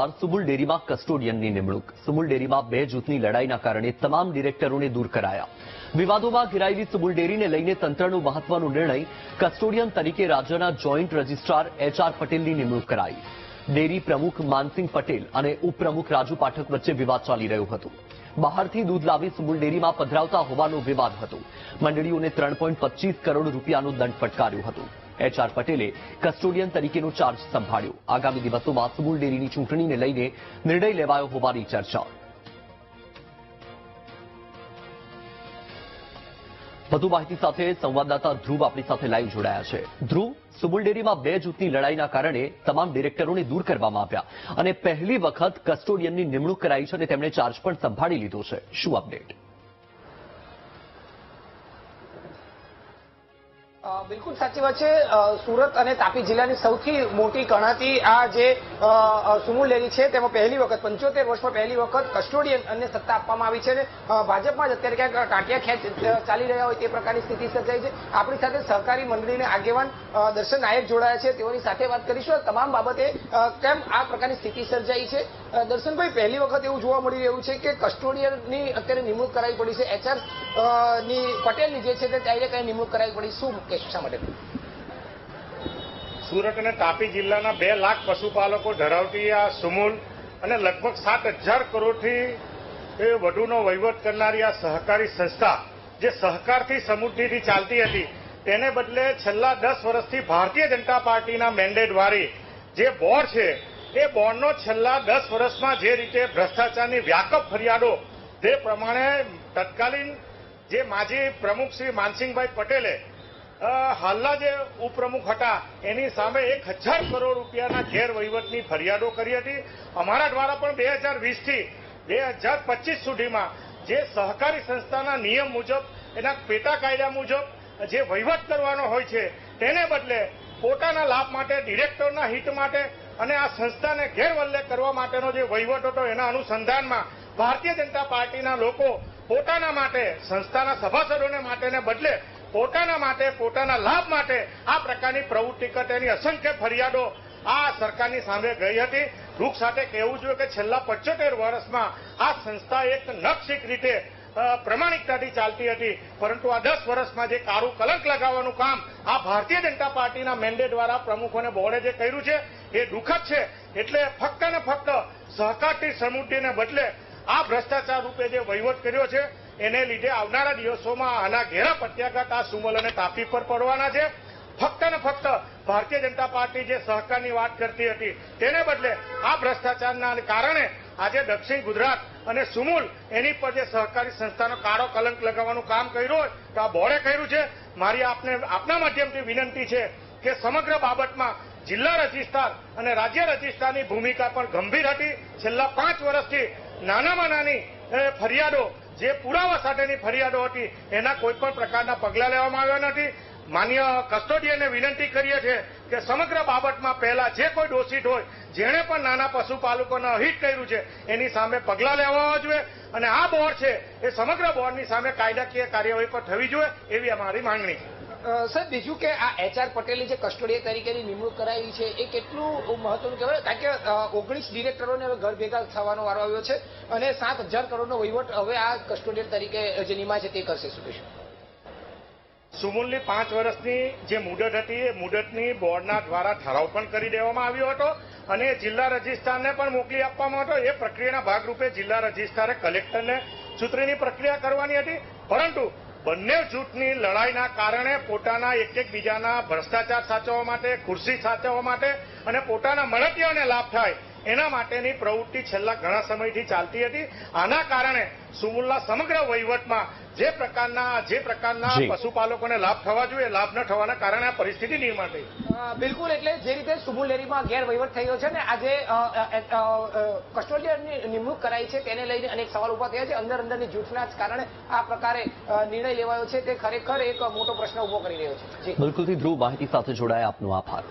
સમાચાર સુમુલ ડેરીમાં કસ્ટોડિયનની નિમણૂક। સુમુલ ડેરીમાં બે જૂથની લડાઈના કારણે તમામ ડિરેક્ટરોને દૂર કરાયા। વિવાદોમાં ઘેરાયેલી સુમુલ ડેરીને લઈને તંત્રનો મહત્વનો નિર્ણય, કસ્ટોડિયન તરીકે રાજ્યના જોઈન્ટ રજિસ્ટ્રાર HR પટેલની નિમણૂક કરાઈ। ડેરી પ્રમુખ માનસિંહ પટેલ અને ઉપપ્રમુખ રાજુ પાઠક વચ્ચે વિવાદ ચાલી રહ્યો હતો। બહારથી દૂધ લાવી સુમુલ ડેરીમાં પધરાવતા હોવાનો વિવાદ હતો। મંડળીઓને 3.25 કરોડ રૂપિયાનો દંડ ફટકાર્યો હતો। HR પટેલે કસ્ટોડિયન તરીકેનો ચાર્જ સંભાળ્યો। આગામી દિવસોમાં સુમુલ ડેરીની ચૂંટણીને લઈને નિર્ણય લેવાયો હોવાની ચર્ચા। વધુ માહિતી સાથે સંવાદદાતા ધ્રુવ આપણી સાથે લાઈવ જોડાયા છે। ધ્રુવ, સુમુલ ડેરીમાં બે જૂથની લડાઈના કારણે તમામ ડિરેક્ટરોને દૂર કરવામાં આવ્યા અને પહેલી વખત કસ્ટોડિયનની નિમણૂક કરાઈ છે અને તેમણે ચાર્જ પણ સંભાળી લીધો છે। શું અપડેટ? બિલકુલ સાચી વાત છે। સુરત અને તાપી જિલ્લાની સૌથી મોટી ગણાતી આ જે સુમુલ ડેરી છે તેમાં પહેલી વખત 75 વર્ષમાં પહેલી વખત કસ્ટોડિયન અને સત્તા આપવામાં આવી છે અને ભાજપમાં જ અત્યારે ક્યાંક ટાંટિયા ખેંચ ચાલી રહ્યા હોય તે પ્રકારની સ્થિતિ સર્જાઈ છે। આપણી સાથે સહકારી મંડળીના આગેવાન દર્શન નાયક જોડાયા છે, તેઓની સાથે વાત કરીશું તમામ બાબતે કેમ આ પ્રકારની સ્થિતિ સર્જાઈ છે। દર્શનભાઈ, પહેલી વખત એવું જોવા મળી રહ્યું છે કે કસ્ટોડિયનની અત્યારે નિમણૂક કરાવી પડી છે, HR ની પટેલની જે છે તે ડાયરેક્ટ નિમણૂક કરાવી પડી, શું શા માટે? સુરત અને તાપી જિલ્લાના 2 લાખ પશુપાલકો ધરાવતી આ સુમુલ અને લગભગ 7,000 કરોડથી વધુનો વહીવટ કરનારી આ સહકારી સંસ્થા જે સહકારથી સમૃદ્ધિથી ચાલતી હતી, તેને બદલે છેલ્લા 10 વર્ષથી ભારતીય જનતા પાર્ટીના મેન્ડેટ વાળી જે બોર્ડ છે એ બોર્ડનો છેલ્લા 10 વર્ષમાં જે રીતે ભ્રષ્ટાચારની વ્યાપક ફરિયાદો, તે પ્રમાણે તત્કાલીન જે માજી પ્રમુખ શ્રી માનસિંહભાઈ પટેલે હાલના જે ઉપપ્રમુખ હતા એની સામે 1,000 કરોડ રૂપિયાના ગેરવહીવટની ફરિયાદો કરી હતી। અમારા દ્વારા પણ 2020 થી 2025 સુધીમાં જે સહકારી સંસ્થાના નિયમ મુજબ, એના પેટા કાયદા મુજબ જે વહીવટ કરવાનો હોય છે તેને બદલે પોતાના લાભ માટે, ડિરેક્ટરના હિત માટે અને આ સંસ્થાને ગેરવલ્લે કરવા માટેનો જે વહીવટ હતો, એના અનુસંધાનમાં ભારતીય જનતા પાર્ટીના લોકો પોતાના માટે, સંસ્થાના સભાસદોને માટેને બદલે પોતાના માટે, પોતાના લાભ માટે આ પ્રકારની પ્રવૃત્તિ કરતા એની અસંખ્ય ફરિયાદો આ સરકારની સામે ગઈ હતી। દુઃખ સાથે કહેવું જોઈએ કે છેલ્લા 75 વર્ષમાં આ સંસ્થા એક નખશીક રીતે પ્રમાણિકતાથી ચાલતી હતી, પરંતુ આ 10 વર્ષમાં જે કાળું કલંક લગાવવાનું કામ આ ભારતીય જનતા પાર્ટીના મેન્ડેટ દ્વારા પ્રમુખોને બોર્ડે જે કર્યું છે એ દુઃખદ છે। એટલે ફક્ત ને ફક્ત સહકારથી સમૃદ્ધિને બદલે આ ભ્રષ્ટાચાર રૂપે જે વહીવટ કર્યો છે એને લીધે આવનારા દિવસોમાં આના ઘેરા પ્રત્યાઘાત આ સુમુલ અને તાપી પર પડવાના છે। ફક્ત ને ફક્ત ભારતીય જનતા પાર્ટી જે સહકારની વાત કરતી હતી તેને બદલે આ ભ્રષ્ટાચારના કારણે આજે દક્ષિણ ગુજરાત અને સુમુલ એની પર જે સહકારી સંસ્થાનો કાળો કલંક લગાવવાનું કામ કર્યું હોય તો આ બોર્ડે કર્યું છે। મારી આપના માધ્યમથી વિનંતી છે કે સમગ્ર બાબતમાં જિલ્લા રજિસ્ટ્રાર અને રાજ્ય રજિસ્ટ્રારની ભૂમિકા પણ ગંભીર હતી। છેલ્લા 5 વર્ષથી નાનામાં નાની ફરિયાદો, જે પુરાવા સાથેની ફરિયાદો હતી, એના કોઈ પણ પ્રકારના પગલાં લેવામાં આવ્યા નથી। માન્ય કસ્ટોડિયનને વિનંતી કરીએ છીએ કે સમગ્ર બાબતમાં પહેલા જે કોઈ દોષિત હોય, જેણે પણ નાના પશુપાલકોને અહિત કર્યું છે, એની સામે પગલાં લેવા જોઈએ અને આ બોર્ડ છે એ સમગ્ર બોર્ડની સામે કાયદાકીય કાર્યવાહી પર થવી જોઈએ, એવી અમારી માંગણી છે। સર, બીજું કે આ HR પટેલની જે કસ્ટોડિયન તરીકેની નિમણૂક કરાવી છે એ કેટલું મહત્વનું કહેવાય? કારણ કે 19 ડિરેક્ટરોને હવે ઘર ભેગા થવાનો વારો આવ્યો છે અને 7,000 કરોડનો વહીવટ હવે આ કસ્ટોડિયન તરીકે જે નિમાય છે તે કરશે, શું કહેશો? સુમુલની 5 વર્ષની જે મુદત હતી એ મુદતની બોર્ડના દ્વારા ઠરાવ પણ કરી દેવામાં આવ્યો હતો અને જિલ્લા રજિસ્ટ્રારને પણ મોકલી આપવામાં હતો। એ પ્રક્રિયાના ભાગરૂપે જિલ્લા રજિસ્ટ્રારે કલેક્ટરને ચૂંટણીની પ્રક્રિયા કરવાની હતી, પરંતુ બંને જૂથની લડાઈના કારણે પોતાના એકબીજાના ભ્રષ્ટાચાર સાચવવા માટે, ખુરશી સાચવવા માટે અને પોતાના મળતિયાઓને લાભ થાય એના માટેની પ્રવૃત્તિ છેલ્લા ઘણા સમયથી ચાલતી હતી। આના કારણે સુમુલના સમગ્ર વહીવટમાં જે પ્રકારના પશુપાલકોને લાભ થવા જોઈએ, લાભ ન થવાના કારણે આ પરિસ્થિતિ નિર્માણ થઈ। બિલકુલ, એટલે જે રીતે સુમુલ ડેરીમાં ગેરવહીવટ થયો છે ને આજે કસ્ટોડિયનની નિમણૂક કરાઈ છે તેને લઈને અનેક સવાલ ઉભા થયા છે। અંદરની જૂથના જ કારણે આ પ્રકારે નિર્ણય લેવાયો છે તે ખરેખર એક મોટો પ્રશ્ન ઉભો કરી રહ્યો છે। બિલકુલથી ધ્રુવ, માહિતી સાથે જોડાયા આપનો આભાર।